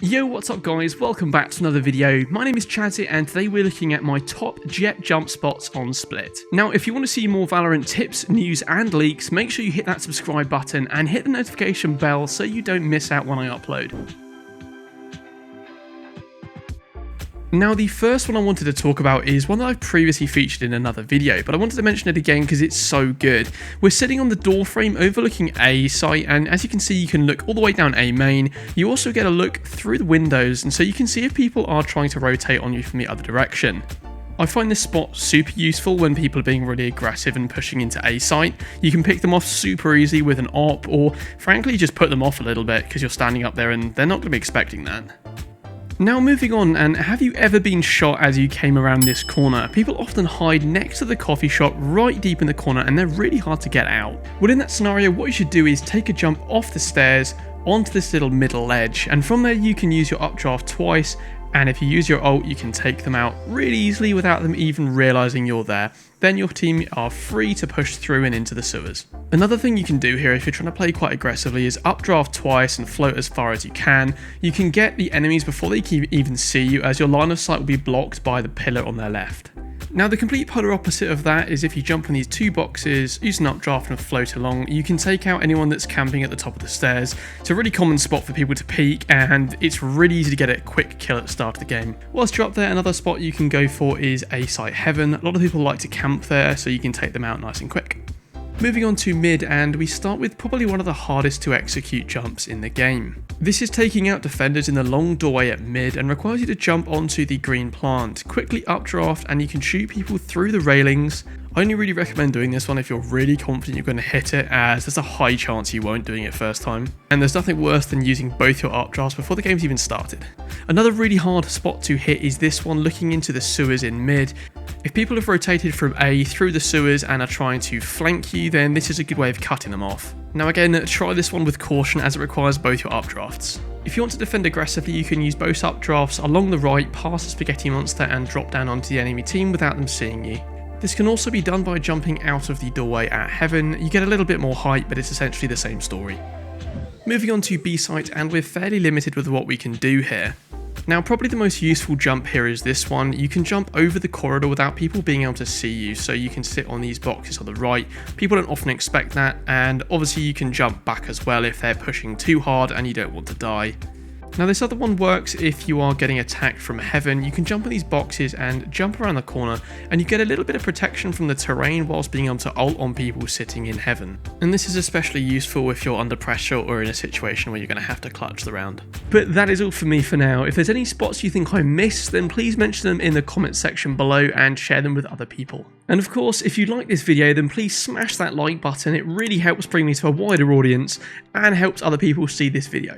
Yo, what's up guys, welcome back to another video. My name is Chazzy and today we're looking at my top Jett jump spots on Split. Now if you want to see more Valorant tips, news and leaks, make sure you hit that subscribe button and hit the notification bell so you don't miss out when I upload. Now the first one I wanted to talk about is one that I've previously featured in another video, but I wanted to mention it again because it's so good. We're sitting on the door frame overlooking A site, and as you can see you can look all the way down A main. You also get a look through the windows, and so you can see if people are trying to rotate on you from the other direction. I find this spot super useful when people are being really aggressive and pushing into A site. You can pick them off super easily with an op, or frankly just put them off a little bit because you're standing up there and they're not going to be expecting that. Now moving on, and have you ever been shot as you came around this corner? People often hide next to the coffee shop right deep in the corner and they're really hard to get out. Well, in that scenario what you should do is take a jump off the stairs onto this little middle ledge, and from there you can use your updraft twice, and if you use your ult you can take them out really easily without them even realising you're there. Then your team are free to push through and into the sewers. Another thing you can do here if you're trying to play quite aggressively is updraft twice and float as far as you can. You can get the enemies before they can even see you, as your line of sight will be blocked by the pillar on their left. Now the complete polar opposite of that is if you jump on these two boxes, use an updraft and float along, you can take out anyone that's camping at the top of the stairs. It's a really common spot for people to peek, and it's really easy to get a quick kill at the start of the game. Whilst you're up there, another spot you can go for is A site heaven. A lot of people like to camp there, so you can take them out nice and quick. Moving on to mid, and we start with probably one of the hardest to execute jumps in the game. This is taking out defenders in the long doorway at mid and requires you to jump onto the green plant, quickly updraft, and you can shoot people through the railings. I only really recommend doing this one if you're really confident you're going to hit it, as there's a high chance you won't doing it first time. And there's nothing worse than using both your updrafts before the game's even started. Another really hard spot to hit is this one looking into the sewers in mid. If people have rotated from A through the sewers and are trying to flank you, then this is a good way of cutting them off. Now again, try this one with caution as it requires both your updrafts. If you want to defend aggressively, you can use both updrafts along the right, past the spaghetti monster, and drop down onto the enemy team without them seeing you. This can also be done by jumping out of the doorway at heaven. You get a little bit more height, but it's essentially the same story. Moving on to B site, and we're fairly limited with what we can do here. Now probably the most useful jump here is this one. You can jump over the corridor without people being able to see you, so you can sit on these boxes on the right. People don't often expect that, and obviously you can jump back as well if they're pushing too hard and you don't want to die. Now this other one works if you are getting attacked from heaven. You can jump on these boxes and jump around the corner, and you get a little bit of protection from the terrain whilst being able to ult on people sitting in heaven. And this is especially useful if you're under pressure or in a situation where you're going to have to clutch the round. But that is all for me for now. If there's any spots you think I missed, then please mention them in the comment section below and share them with other people. And of course, if you like this video, then please smash that like button. It really helps bring me to a wider audience and helps other people see this video.